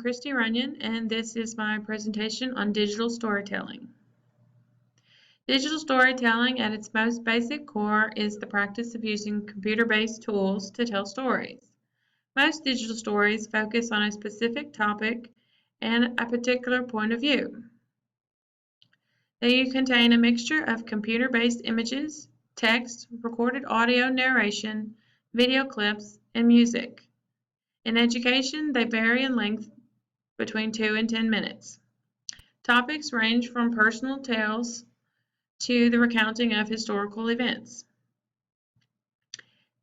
Christy Runyon, and this is my presentation on digital storytelling. Digital storytelling at its most basic core is the practice of using computer-based tools to tell stories. Most digital stories focus on a specific topic and a particular point of view. They contain a mixture of computer-based images, text, recorded audio narration, video clips, and music. In education, they vary in length between 2 and 10 minutes. Topics range from personal tales to the recounting of historical events.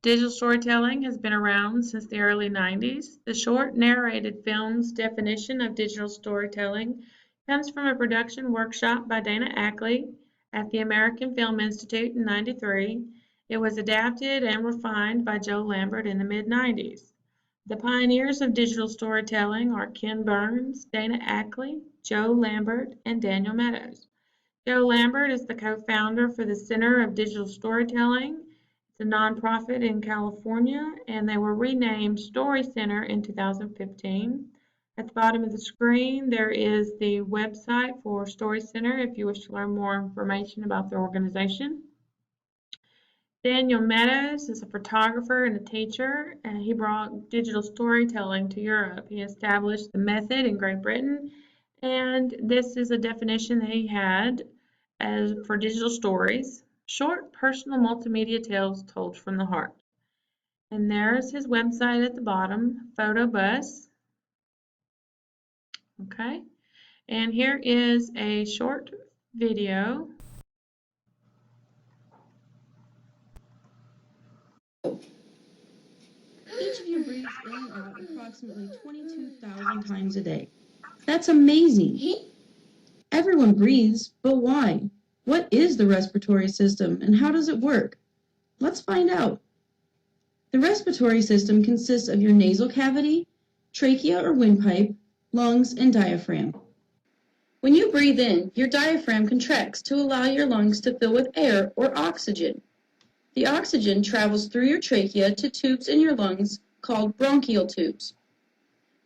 Digital storytelling has been around since the early 90s. The short narrated film's definition of digital storytelling comes from a production workshop by Dana Ackley at the American Film Institute in '93. It was adapted and refined by Joe Lambert in the mid-90s. The pioneers of digital storytelling are Ken Burns, Dana Ackley, Joe Lambert, and Daniel Meadows. Joe Lambert is the co-founder for the Center of Digital Storytelling. It's a nonprofit in California, and they were renamed Story Center in 2015. At the bottom of the screen, there is the website for Story Center if you wish to learn more information about the organization. Daniel Meadows is a photographer and a teacher, and he brought digital storytelling to Europe. He established the method in Great Britain, and this is a definition that he had as for digital stories: short, personal multimedia tales told from the heart. And there's his website at the bottom, PhotoBus. Okay, and here is a short video. Each of you breathes in and out approximately 22,000 times a day. That's amazing. Everyone breathes, but why? What is the respiratory system and how does it work? Let's find out. The respiratory system consists of your nasal cavity, trachea or windpipe, lungs, and diaphragm. When you breathe in, your diaphragm contracts to allow your lungs to fill with air or oxygen. The oxygen travels through your trachea to tubes in your lungs called bronchial tubes.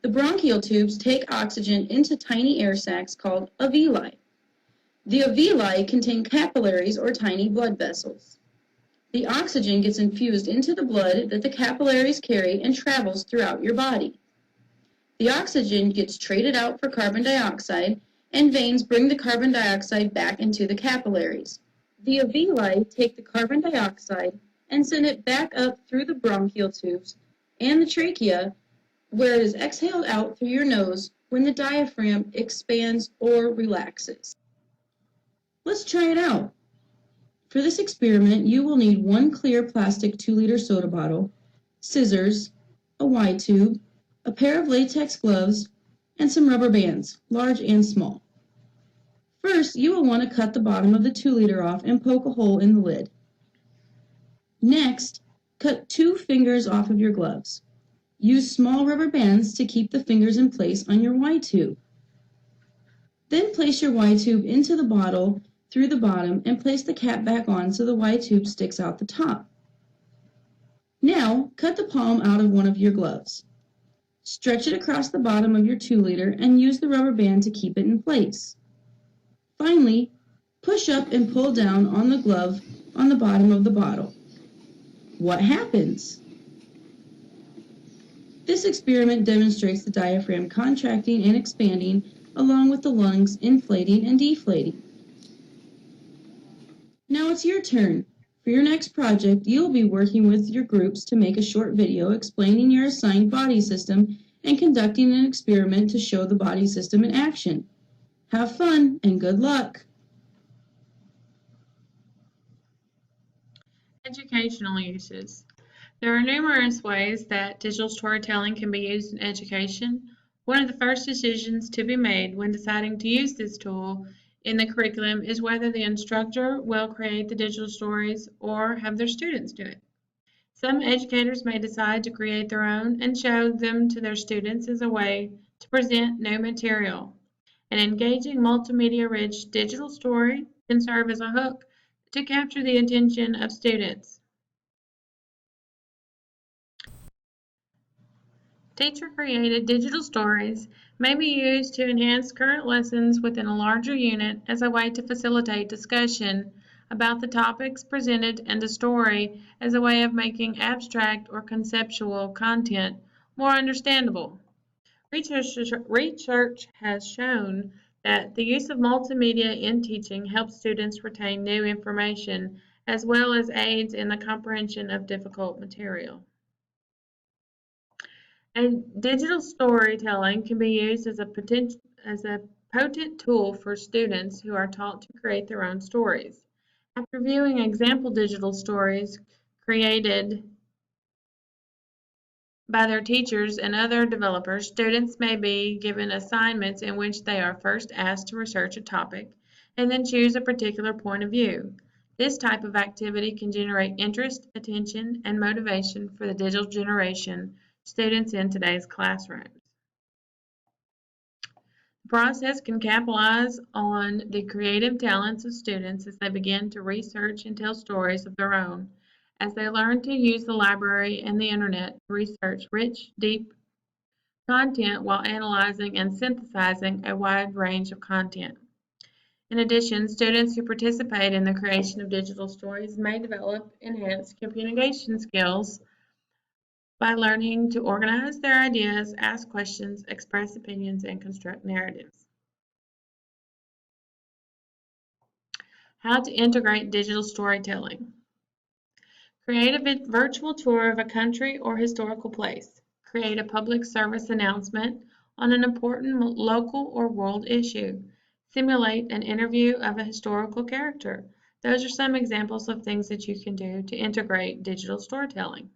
The bronchial tubes take oxygen into tiny air sacs called alveoli. The alveoli contain capillaries or tiny blood vessels. The oxygen gets infused into the blood that the capillaries carry and travels throughout your body. The oxygen gets traded out for carbon dioxide, and veins bring the carbon dioxide back into the capillaries. The alveoli take the carbon dioxide and send it back up through the bronchial tubes and the trachea, where it is exhaled out through your nose when the diaphragm expands or relaxes. Let's try it out. For this experiment, you will need one clear plastic 2-liter soda bottle, scissors, a Y tube, a pair of latex gloves, and some rubber bands, large and small. First, you will want to cut the bottom of the 2-liter off and poke a hole in the lid. Next, cut 2 fingers off of your gloves. Use small rubber bands to keep the fingers in place on your Y tube. Then place your Y tube into the bottle through the bottom and place the cap back on so the Y tube sticks out the top. Now, cut the palm out of one of your gloves. Stretch it across the bottom of your 2-liter and use the rubber band to keep it in place. Finally, push up and pull down on the glove on the bottom of the bottle. What happens? This experiment demonstrates the diaphragm contracting and expanding along with the lungs inflating and deflating. Now it's your turn. For your next project, you'll be working with your groups to make a short video explaining your assigned body system and conducting an experiment to show the body system in action. Have fun and good luck! Educational uses. There are numerous ways that digital storytelling can be used in education. One of the first decisions to be made when deciding to use this tool in the curriculum is whether the instructor will create the digital stories or have their students do it. Some educators may decide to create their own and show them to their students as a way to present new material. An engaging multimedia-rich digital story can serve as a hook to capture the attention of students. Teacher-created digital stories may be used to enhance current lessons within a larger unit as a way to facilitate discussion about the topics presented, and a story as a way of making abstract or conceptual content more understandable. Research has shown that the use of multimedia in teaching helps students retain new information as well as aids in the comprehension of difficult material. And digital storytelling can be used as a potent tool for students who are taught to create their own stories. After viewing example digital stories created by their teachers and other developers, students may be given assignments in which they are first asked to research a topic and then choose a particular point of view. This type of activity can generate interest, attention, and motivation for the digital generation students in today's classrooms. The process can capitalize on the creative talents of students as they begin to research and tell stories of their own, as they learn to use the library and the internet to research rich, deep content while analyzing and synthesizing a wide range of content. In addition, students who participate in the creation of digital stories may develop enhanced communication skills by learning to organize their ideas, ask questions, express opinions, and construct narratives. How to integrate digital storytelling. Create a virtual tour of a country or historical place. Create a public service announcement on an important local or world issue. Simulate an interview of a historical character. Those are some examples of things that you can do to integrate digital storytelling.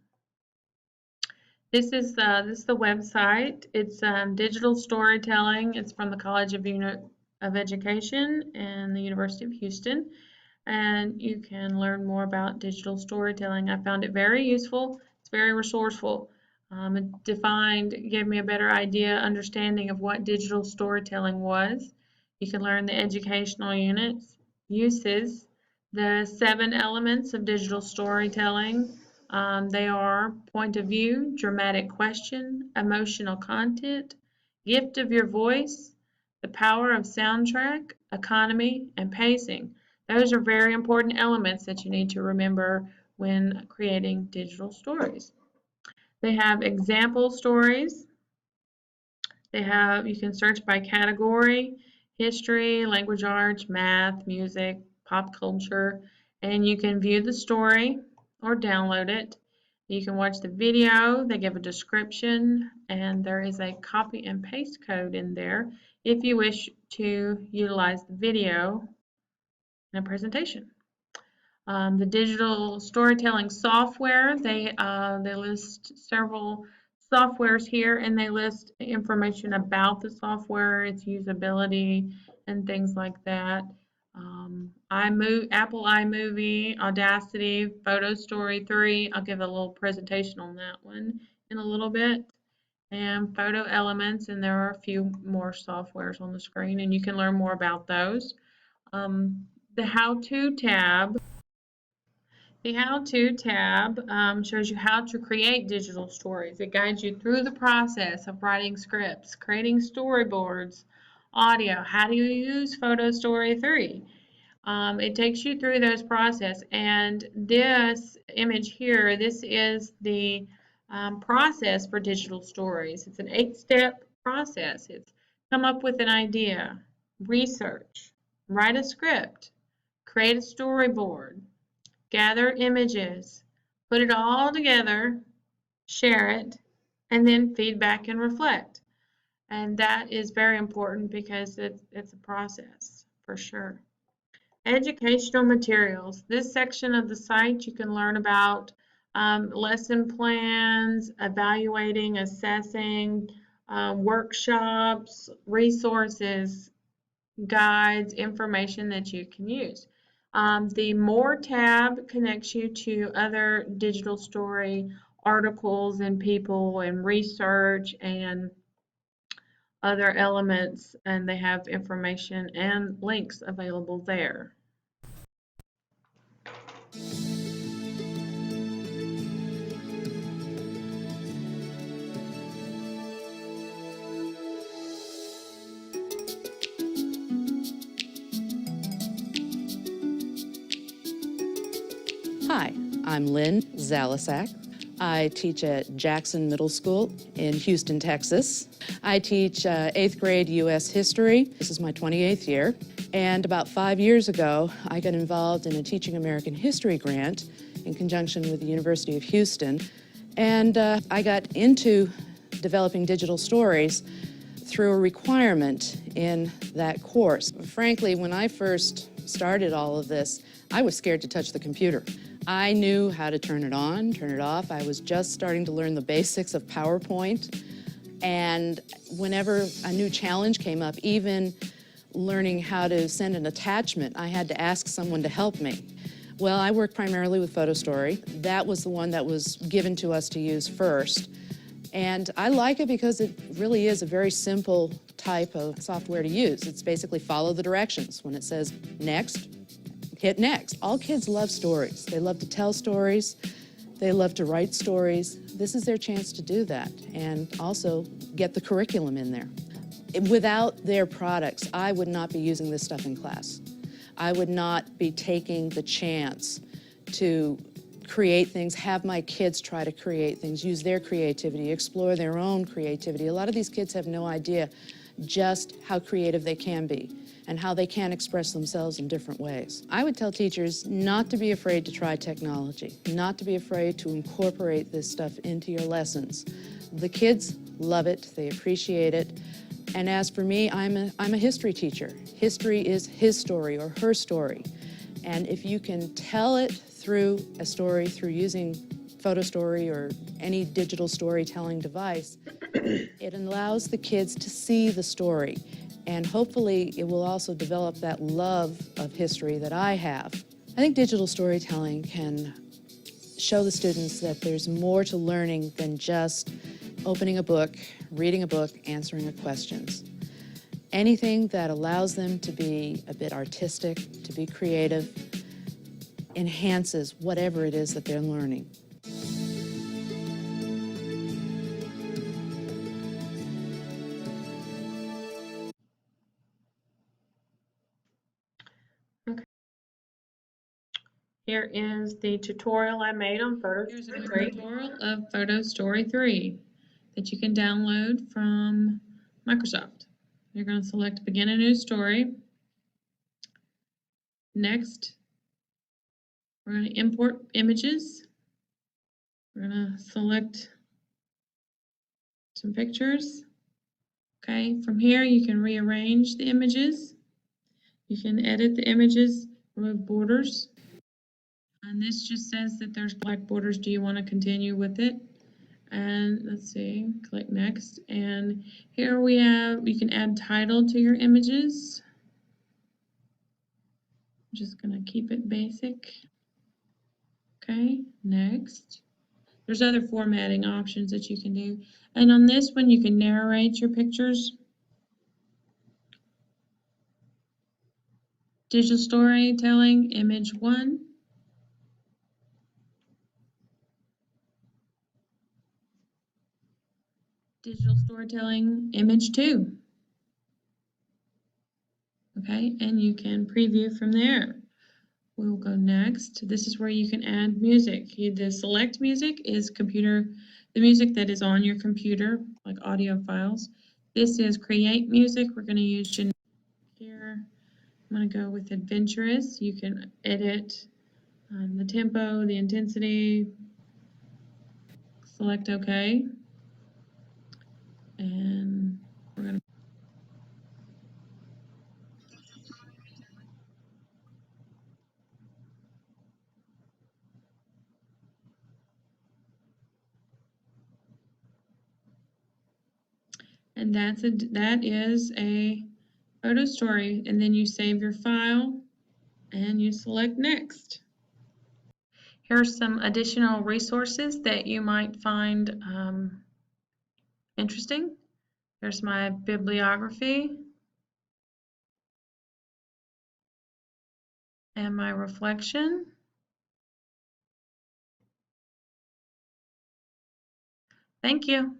This is the website. It's digital storytelling. It's from the College of Education and the University of Houston. And you can learn more about digital storytelling. I found it very useful. It's very resourceful. It gave me a better understanding of what digital storytelling was. You can learn the educational units, uses, the 7 elements of digital storytelling. They are point of view, dramatic question, emotional content, gift of your voice, the power of soundtrack, economy, and pacing. Those are very important elements that you need to remember when creating digital stories. They have example stories. You can search by category, history, language arts, math, music, pop culture, and you can view the story or download it. You can watch the video, they give a description, and there is a copy and paste code in there if you wish to utilize the video in a presentation. The digital storytelling software, they list several softwares here, and they list information about the software, its usability, and things like that. Apple iMovie, Audacity, Photo Story 3. I'll give a little presentation on that one in a little bit. And Photo Elements, and there are a few more softwares on the screen, and you can learn more about those. The How-To tab. The How-To tab shows you how to create digital stories. It guides you through the process of writing scripts, creating storyboards, audio. How do you use Photo Story 3? It takes you through those process. And this image here, this is the process for digital stories. It's an 8-step process. It's come up with an idea, research, write a script, create a storyboard, gather images, put it all together, share it, and then feedback and reflect. And that is very important because it's a process for sure. Educational materials. This section of the site you can learn about lesson plans, evaluating, assessing, workshops, resources, guides, information that you can use. The More tab connects you to other digital story articles and people and research and other elements, and they have information and links available there. I'm Lynn Zalasak. I teach at Jackson Middle School in Houston, Texas. I teach 8th grade U.S. history. This is my 28th year. And about 5 years ago, I got involved in a Teaching American History grant in conjunction with the University of Houston. And I got into developing digital stories through a requirement in that course. Frankly, when I first started all of this, I was scared to touch the computer. I knew how to turn it on, turn it off. I was just starting to learn the basics of PowerPoint. And whenever a new challenge came up, even learning how to send an attachment, I had to ask someone to help me. Well, I work primarily with PhotoStory. That was the one that was given to us to use first. And I like it because it really is a very simple type of software to use. It's basically follow the directions. When it says next, hit next. All kids love stories. They love to tell stories. They love to write stories. This is their chance to do that and also get the curriculum in there. Without their products, I would not be using this stuff in class. I would not be taking the chance to create things, have my kids try to create things, use their creativity, explore their own creativity. A lot of these kids have no idea just how creative they can be and how they can express themselves in different ways. I would tell teachers not to be afraid to try technology, not to be afraid to incorporate this stuff into your lessons. The kids love it, they appreciate it. And as for me, I'm a history teacher. History is his story or her story. And if you can tell it through a story, through using PhotoStory or any digital storytelling device, it allows the kids to see the story. And hopefully it will also develop that love of history that I have. I think digital storytelling can show the students that there's more to learning than just opening a book, reading a book, answering a questions. Anything that allows them to be a bit artistic, to be creative, enhances whatever it is that they're learning. Okay. Here is the tutorial I made on Here's a PhotoStory quick 3. tutorial Of PhotoStory 3 that you can download from Microsoft. You're going to select Begin a New Story. Next, we're going to import images. We're going to select some pictures. Okay, from here you can rearrange the images. You can edit the images, remove borders. And this just says that there's black borders. Do you want to continue with it? And let's see, click next. And here we have, you can add title to your images. I'm just going to keep it basic. Okay, next. There's other formatting options that you can do. And on this one, you can narrate your pictures. Digital storytelling, image 1. Digital storytelling, image 2. Okay, and you can preview from there. We'll go next. This is where you can add music. The select music is the music that is on your computer, like audio files. This is create music. We're going to use here. I'm going to go with adventurous. You can edit the tempo, the intensity. Select OK. And we're going to and that is a PhotoStory, and then you save your file and you select next. Here are some additional resources that you might find interesting. There's my bibliography and my reflection. Thank you.